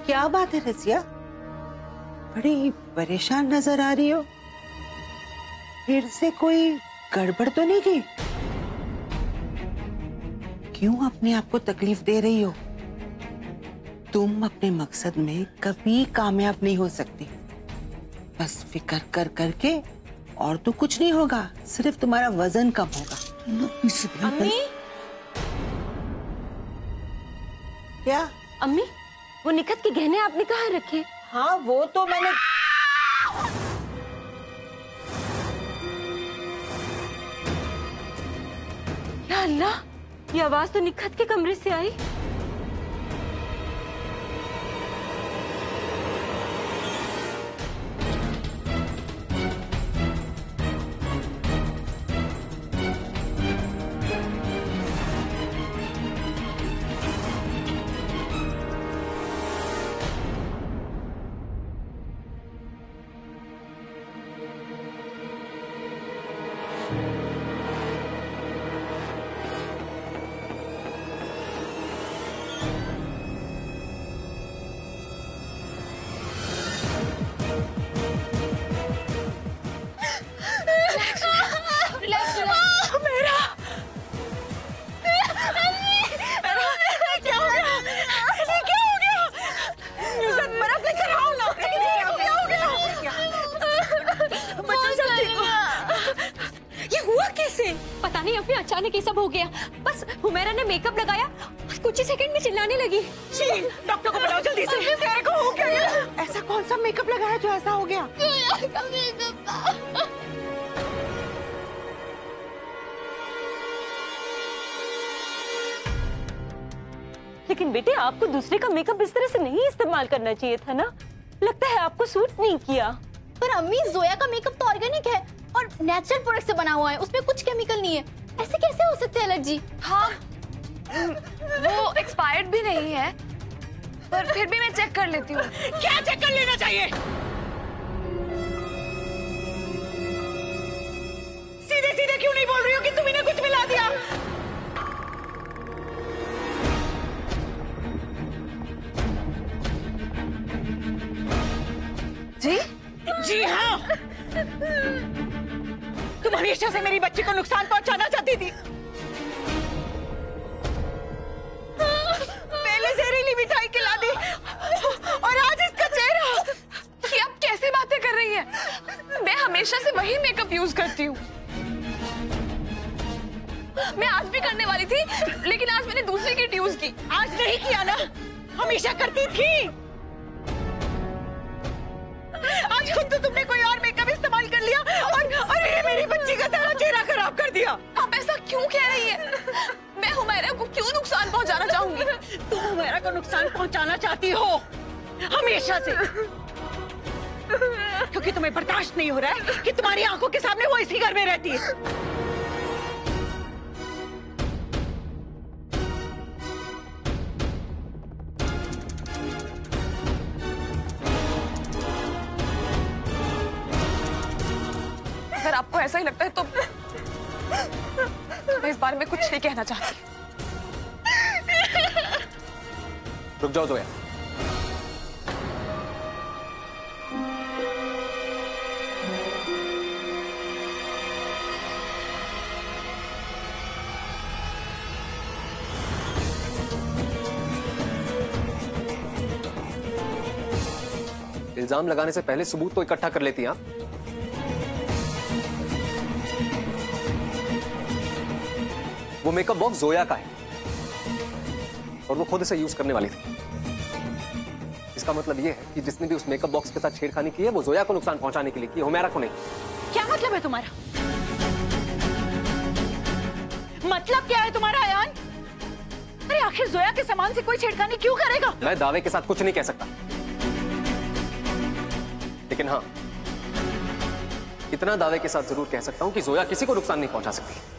क्या बात है रसिया, बड़ी परेशान नजर आ रही हो। फिर से कोई गड़बड़ तो नहीं की? क्यों अपने आप को तकलीफ दे रही हो? तुम अपने मकसद में कभी कामयाब नहीं हो सकती। बस फिक्र कर करके और तो कुछ नहीं होगा, सिर्फ तुम्हारा वजन कम होगा। अम्मी, क्या? अम्मी, वो निखत के गहने आपने कहाँ रखे? हाँ वो तो मैंने। या अल्लाह, ये आवाज तो निखत के कमरे से आई। पता नहीं अपने अचानक ये सब हो गया। बस हुमैरा ने मेकअप लगाया, कुछ ही सेकंड में चिल्लाने लगी। डॉक्टर को बुलाओ जल्दी से। तेरे को हो क्या? ऐसा कौन सा मेकअप लगाया जो ऐसा हो गया? लेकिन बेटे, आपको दूसरे का मेकअप इस तरह से नहीं इस्तेमाल करना चाहिए था ना। लगता है आपको सूट नहीं किया। पर अम्मी, जोया का मेकअप तो ऑर्गेनिक है और नेचुरल प्रोडक्ट से बना हुआ है, उसमें कुछ केमिकल नहीं है। ऐसे कैसे हो सकती है एलर्जी? हाँ, वो एक्सपायर्ड भी नहीं है, पर फिर भी मैं चेक कर लेती हूँ। क्या चेक कर लेना चाहिए? सीधे सीधे क्यों नहीं बोल रही हो कि तुम्ही ने कुछ मिला दिया? जी? जी हाँ, तुम हमेशा से मेरी बच्ची को नुकसान पहुंचाना चाहती थी। पहले जहरीली मिठाई खिला दी और आज इसका चेहरा। ये आप कैसे बातें कर रही हैं? मैं हमेशा से वही मेकअप यूज करती हूँ। मैं आज भी करने वाली थी, लेकिन आज मैंने दूसरी किट यूज की। आज नहीं किया ना, हमेशा करती थी। आज खुद तो तुमने कोई और मेकअप इस्तेमाल कर लिया और अरे मेरी बच्ची का सारा चेहरा खराब कर दिया। आप ऐसा क्यों कह रही हैं? मैं हुमैरा को क्यों नुकसान पहुंचाना चाहूंगी? तुम हुमैरा को नुकसान पहुंचाना चाहती हो हमेशा से, क्योंकि तुम्हें बर्दाश्त नहीं हो रहा है कि तुम्हारी आंखों के सामने वो इसी घर में रहती है। अगर आपको ऐसा ही लगता है तो मैं इस बारे में कुछ नहीं कहना चाहती। रुक जाओ जोया। इल्जाम लगाने से पहले सबूत तो इकट्ठा कर लेती हैं आप। वो मेकअप बॉक्स जोया का है और वो खुद इसे यूज करने वाली थी। इसका मतलब ये है कि जिसने भी उस मेकअप बॉक्स के साथ छेड़खानी की है वो जोया को नुकसान पहुंचाने के लिए की, हुमैरा को नहीं। क्या मतलब है तुम्हारा? मतलब क्या है तुम्हारा अयान? अरे आखिर जोया के सामान से कोई छेड़खानी क्यों करेगा? मैं दावे के साथ कुछ नहीं कह सकता, लेकिन हाँ, इतना दावे के साथ जरूर कह सकता हूं कि जोया किसी को नुकसान नहीं पहुंचा सकती।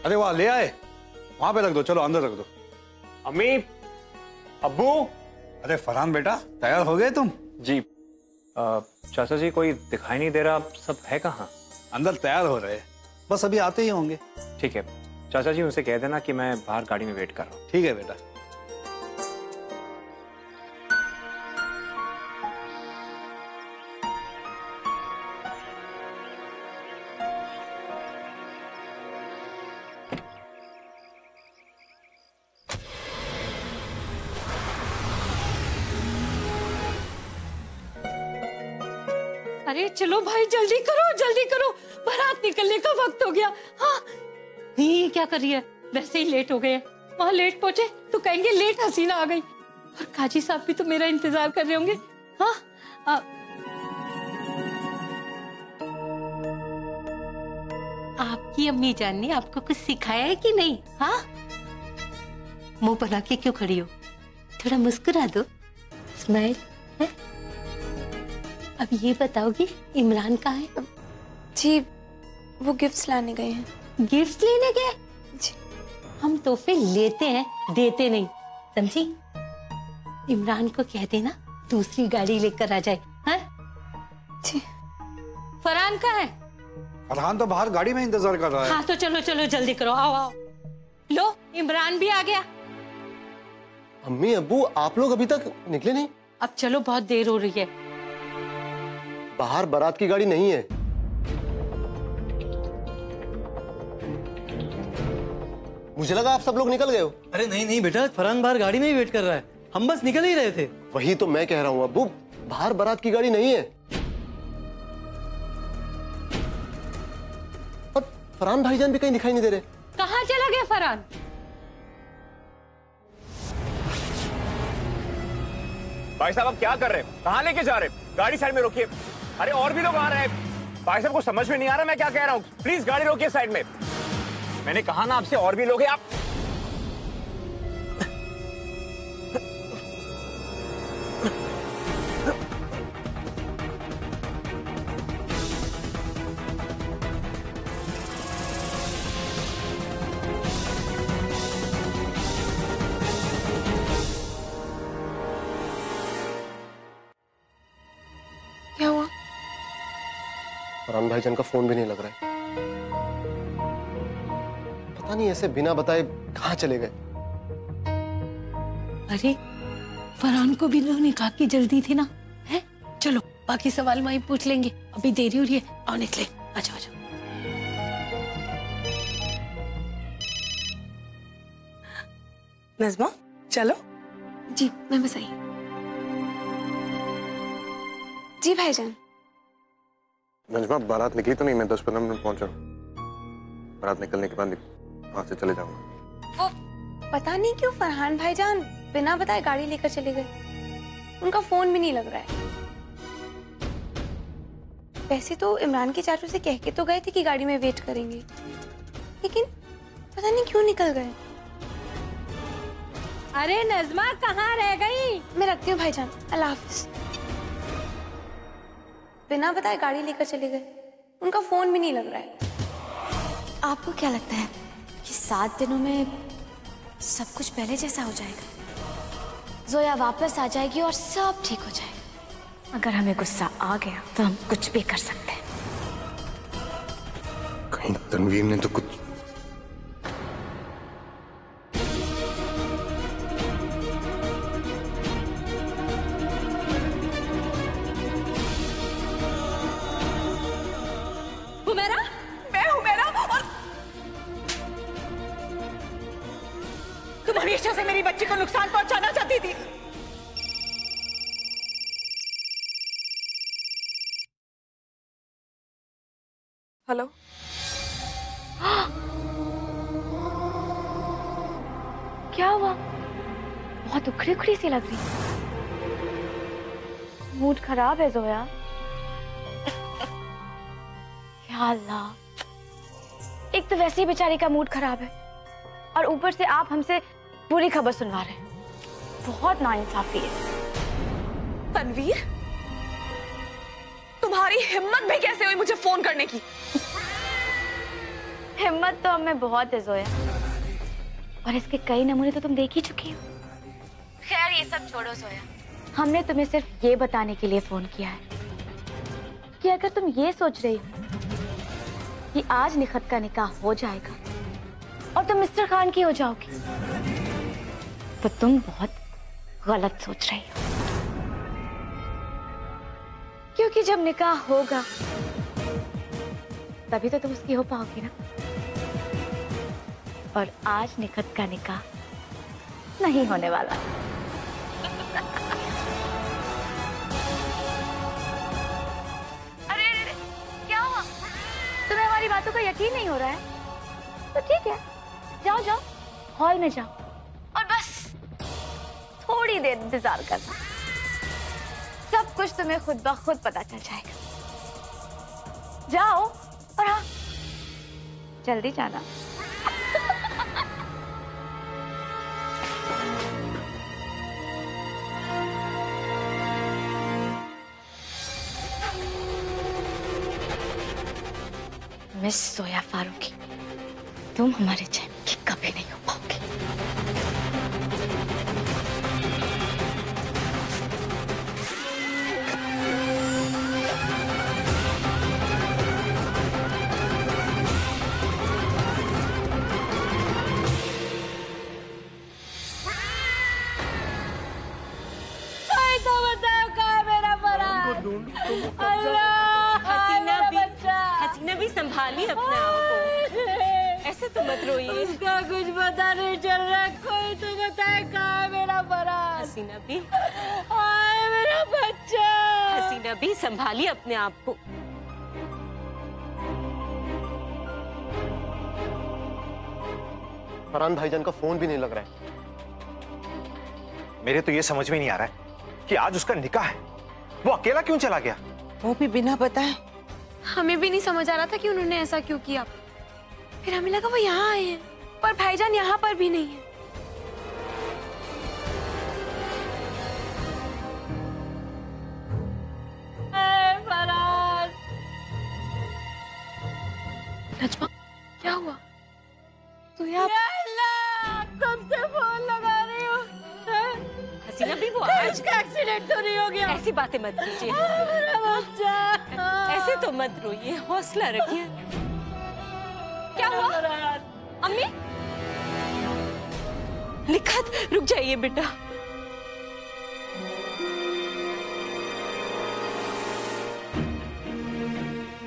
अरे वाह, ले आए? वहां पे रख दो, चलो अंदर रख दो। अम्मी, अब्बू। अरे फरहान बेटा, तैयार हो गए तुम? जी चाचा जी, कोई दिखाई नहीं दे रहा, सब है कहाँ? अंदर तैयार हो रहे, बस अभी आते ही होंगे। ठीक है चाचा जी, उनसे कह देना कि मैं बाहर गाड़ी में वेट कर रहा हूँ। ठीक है बेटा। अरे चलो भाई, जल्दी करो, बारात निकलने का वक्त हो गया। हाँ, ये क्या कर रही है? वैसे ही लेट हो गए, वहाँ लेट पहुंचे तो कहेंगे लेट हसीना आ गई। और काजी साहब भी तो मेरा इंतजार कर रहे होंगे। हाँ, आपकी अम्मी जान ने आपको कुछ सिखाया है कि नहीं? हाँ, मुंह बना के क्यों खड़ी हो? थोड़ा मुस्कुरा दो, स्माइल है। अब ये बताओगी इमरान कहाँ है? जी वो गिफ्ट्स लाने गए हैं। गिफ्ट लेने गए? जी। हम तोहफे लेते हैं, देते नहीं, समझी? इमरान को कह देना दूसरी गाड़ी लेकर आ जाए। हाँ जी। फरहान कहाँ है? फरहान तो बाहर गाड़ी में इंतजार कर रहा है। हाँ तो चलो जल्दी करो, आओ। लो, इमरान भी आ गया। अम्मी अब्बू, आप लोग अभी तक निकले नहीं? अब चलो, बहुत देर हो रही है। बाहर बारात की गाड़ी नहीं है। मुझे लगा आप सब लोग निकल गए हो। अरे नहीं बेटा, फरहान बाहर गाड़ी में ही वेट कर रहा है, हम बस निकल ही रहे थे। वही तो मैं कह रहा हूँ अब्बू, बाहर बारात की गाड़ी नहीं है। और फरहान भाईजान भी कहीं दिखाई नहीं दे रहे। कहाँ चला गया फरहान? भाई साहब, आप क्या कर रहे हैं? कहाँ लेके जा रहे हैं? गाड़ी साइड में रोकिए। अरे और भी लोग आ रहे हैं। भाई साहब को समझ में नहीं आ रहा मैं क्या कह रहा हूँ। प्लीज गाड़ी रोकिए साइड में। मैंने कहा ना आपसे, और भी लोग हैं। आप क्या हुआ? फरहान भाईजान का फोन भी नहीं लग रहा है। पता नहीं ऐसे बिना बताए कहाँ चले गए। अरे फरहान को भी तो निकाह की जल्दी थी ना, है? चलो बाकी सवाल वहीं पूछ लेंगे, अभी देरी हो रही है। आओ निकले, आजो। नज़मा चलो। जी मैं बस आई। जी भाईजान। नज़मा, बारात निकली तो नहीं? मैं 10-15 मिनट पहुंचा। बारात निकलने के बाद वहां से चले जाऊंगा। वो पता नहीं क्यों फरहान भाईजान बिना बताए गाड़ी लेकर चले गए। उनका फोन भी नहीं लग रहा है। वैसे तो इमरान के चाचू से कह के तो गए थे कि गाड़ी में वेट करेंगे, लेकिन पता नहीं क्यों निकल गए। अरे नज़मा कहाँ रह गई? मैं रखती हूँ भाईजान, अल्लाह हाफिज। बिना बताए गाड़ी लेकर चले गए, उनका फोन भी नहीं लग रहा है। आपको क्या लगता है कि 7 दिनों में सब कुछ पहले जैसा हो जाएगा? जोया वापस आ जाएगी और सब ठीक हो जाएगा। अगर हमें गुस्सा आ गया तो हम कुछ भी कर सकते हैं। कहीं तनवीर ने तो कुछ... हमेशा से मेरी बच्ची को नुकसान पहुंचाना चाहती थी। हेलो। क्या हुआ? बहुत उखड़ी उखड़ी सी लग रही। मूड खराब है जोया। या अल्लाह, एक तो वैसे ही बेचारी का मूड खराब है और ऊपर से आप हमसे बुरी खबर सुनवा रहे हैं। बहुत नाइंसाफी है। तनवीर, तुम्हारी हिम्मत भी कैसे हुई मुझे फोन करने की? हिम्मत तो हमें बहुत है जोया, और इसके कई नमूने तो तुम देख ही चुकी हो। खैर ये सब छोड़ो जोया, हमने तुम्हें सिर्फ ये बताने के लिए फोन किया है कि अगर तुम ये सोच रही हो कि आज निखत का निकाह हो जाएगा और तुम मिस्टर खान की हो जाओगी, तो तुम बहुत गलत सोच रही हो। क्योंकि जब निकाह होगा तभी तो तुम उसकी हो पाओगी ना, और आज निखत का निकाह नहीं होने वाला। अरे अरे क्या हुआ? तुम्हें हमारी बातों का यकीन नहीं हो रहा है? तो ठीक है, जाओ जाओ हॉल में जाओ और बस थोड़ी देर इंतजार करना, सब कुछ तुम्हें खुद ब खुद पता चल जाएगा। जाओ, और हाँ जल्दी जाना। मिस जोया फारूकी, तुम हमारे चैन की कभी नहीं हो पाओगे। हसीना भी संभालिए अपने आप को, ऐसे तो मत रोइए। उसका कुछ पता नहीं चल रहा, कोई तो बताए कहाँ है मेरा फरहान। हसीना भी, आए मेरा बच्चा। हसीना भी संभालिए अपने आप को। फरहान भाईजान का फोन भी नहीं लग रहा है। मेरे तो ये समझ में नहीं आ रहा है कि आज उसका निकाह है, वो अकेला क्यों चला गया? वो भी बिना बताए। हमें भी नहीं समझ आ रहा था कि उन्होंने ऐसा क्यों किया। फिर हमें लगा वो यहाँ आए हैं, पर भाईजान यहाँ पर भी नहीं है। नजमा क्या हुआ? तू यहाँ कब से फोन लगा रही हो? हसीना भी वो आज का एक्सीडेंट तो नहीं हो गया? ऐसी बातें मत कीजिए, मेरा बच्चा। ऐसे तो मत रोइए, हौसला रखिए। क्या हुआ? अम्मी, निखत रुक जाइए बेटा।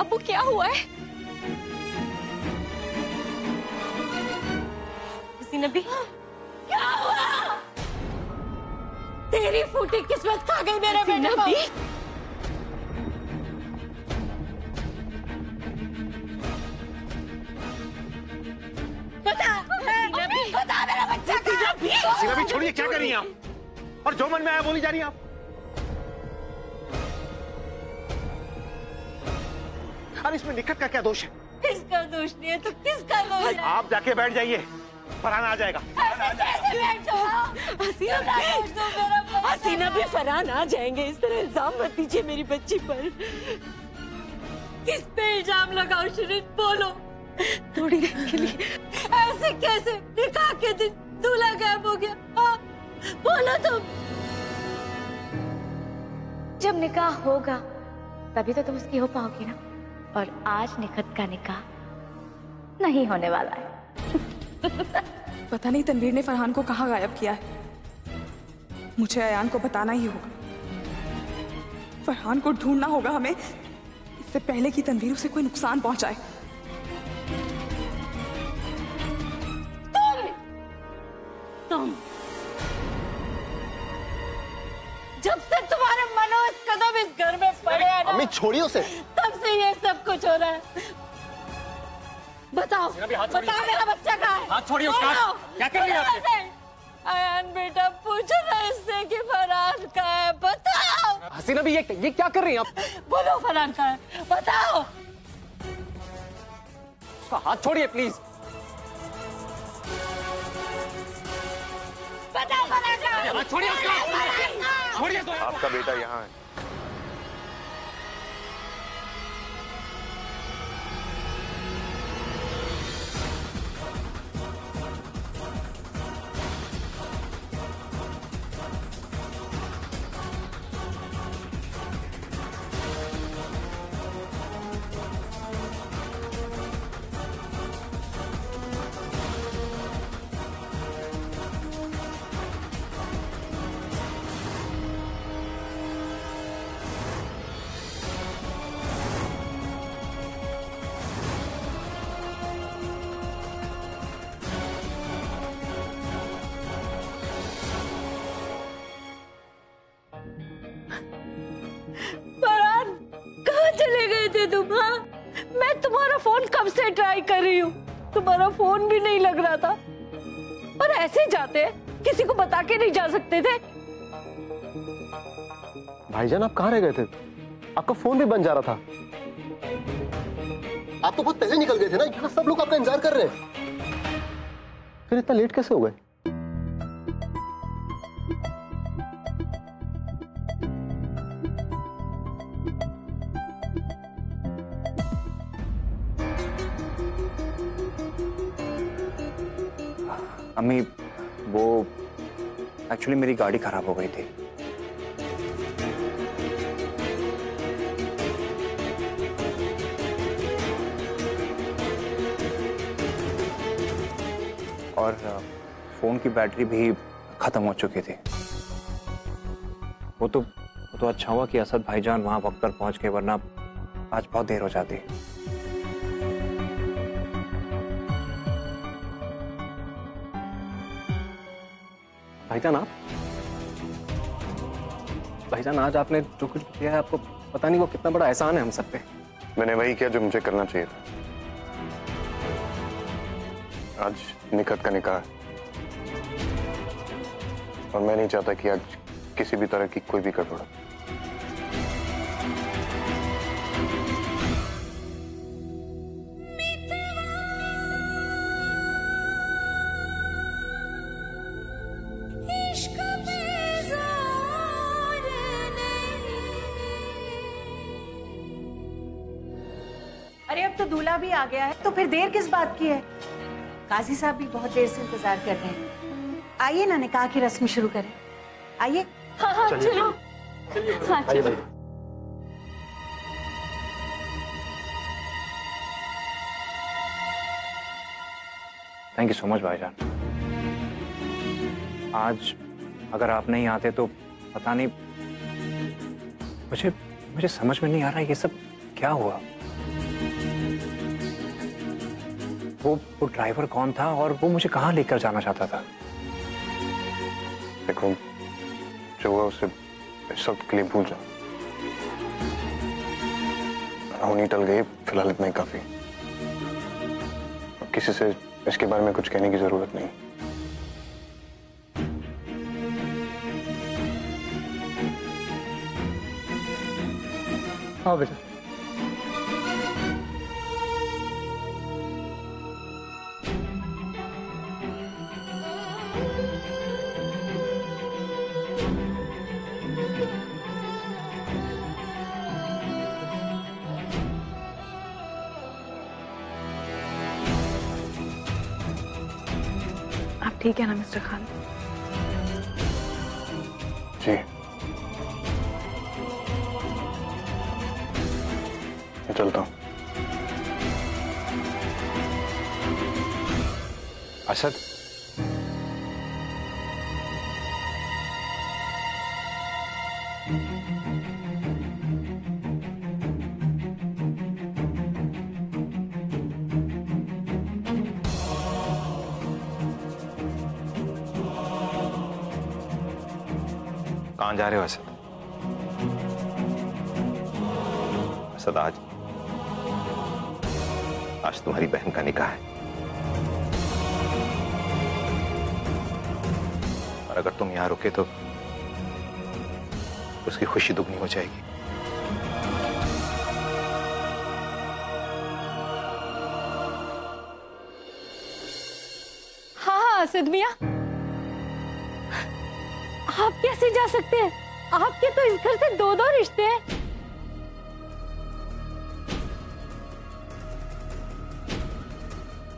अब्बू क्या हुआ है? हसीना भी क्या हुआ? तेरी फूटी किस्मत खा गई मेरे बेटे को। बता मेरा बच्चा कहाँ है? हसीना भी छोड़िए, क्या कर रही हैं आप? और जो मन में आया बोली जा रही हैं आप। अरे इसमें निखत का क्या दोष है? किसका दोष नहीं है तो किसका दोष है? आप जाके बैठ जाइए, फरहान आ जाएगा। हसीना भी फरहान आ जाएंगे, इस तरह इल्जाम मत दीजिए मेरी बच्ची पर। किस पे इल्जाम लगाओ शिरीन, बोलो। थोड़ी देर के लिए। ऐसे कैसे? निकाह के दिन दूल्हा गायब हो गया। हाँ बोलो तुम। जब निकाह होगा तभी तो तुम उसकी हो पाओगी ना, और आज निखत का निकाह नहीं होने वाला है। पता नहीं तनवीर ने फरहान को कहाँ गायब किया है। मुझे अयान को बताना ही होगा। फरहान को ढूंढना होगा हमें, इससे पहले कि तनवीर उसे कोई नुकसान पहुंचाए। तुम जब से तुम्हारे मनोज कदम इस घर में पड़े हैं ना, अम्मी छोड़िए उसे। तब से ये सब कुछ हो रहा है। बताओ बताओ मेरा बच्चा कहाँ है? हाथ छोड़िए उसका। क्या कर रही है आप? अयान बेटा पूछो ना इससे कि फरहान कहाँ है, बताओ। हसीना भी ये क्या कर रही हैं आप? बोलो फरहान कहाँ है, बताओ। उसका हाथ छोड़िए प्लीज। बताओ फरहान कहाँ है? हाथ छोड़िए उसका। छोड़िए। आपका बेटा यहाँ है। तुम? हाँ, मैं तुम्हारा फोन कब से ट्राई कर रही हूँ, तुम्हारा फोन भी नहीं लग रहा था। और ऐसे जाते हैं, किसी को बता के नहीं जा सकते थे? भाईजान आप कहाँ रह गए थे? आपका फोन भी बंद जा रहा था। आप तो बहुत पहले निकल गए थे ना, यहाँ सब लोग आपका इंतजार कर रहे हैं। फिर इतना लेट कैसे हो गए? अम्मी, वो एक्चुअली मेरी गाड़ी खराब हो गई थी। और फोन की बैटरी भी खत्म हो चुकी थी। वो तो अच्छा हुआ कि असद भाईजान वहां वक्त पर पहुंच गए, वरना आज बहुत देर हो जाती। भाईजान आज आपने जो कुछ किया है, आपको पता नहीं वो कितना बड़ा एहसान है हम सब पे। मैंने वही किया जो मुझे करना चाहिए था। आज निखत का निकाह है और मैं नहीं चाहता कि आज किसी भी तरह की कोई भी गड़बड़ हो। अरे अब तो दूल्हा भी आ गया है, तो फिर देर किस बात की है? काजी साहब भी बहुत देर से इंतजार कर रहे हैं। आइए ना, निकाह की रस्म शुरू करें। आइए। हाँ हाँ चलो। हाँ चलो। थैंक यू सो मच भाईजान। आज अगर आप नहीं आते तो पता नहीं, मुझे समझ में नहीं आ रहा ये सब क्या हुआ। वो ड्राइवर कौन था और वो मुझे कहाँ लेकर जाना चाहता था? देखो, जो हुआ उसे इस वक्त के लिए भूल जाओ। होनी टल गई, फिलहाल इतना ही काफी। अब किसी से इसके बारे में कुछ कहने की जरूरत नहीं। हाँ बेटा। ठीक है ना मिस्टर खान? जी, मैं चलता हूँ। असद, कहाँ जा रहे हो असद? असद, आज तुम्हारी बहन का निकाह है और अगर तुम यहां रुके तो उसकी खुशी दुगनी हो जाएगी। हाँ असद मियां, आप कैसे जा सकते हैं? आपके तो इस घर से 2-2 रिश्ते हैं।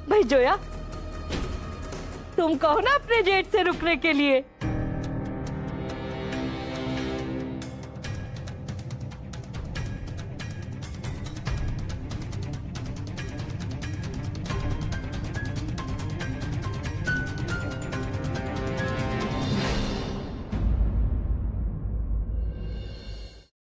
भाई जोया, तुम कहो ना अपने जेठ से रुकने के लिए।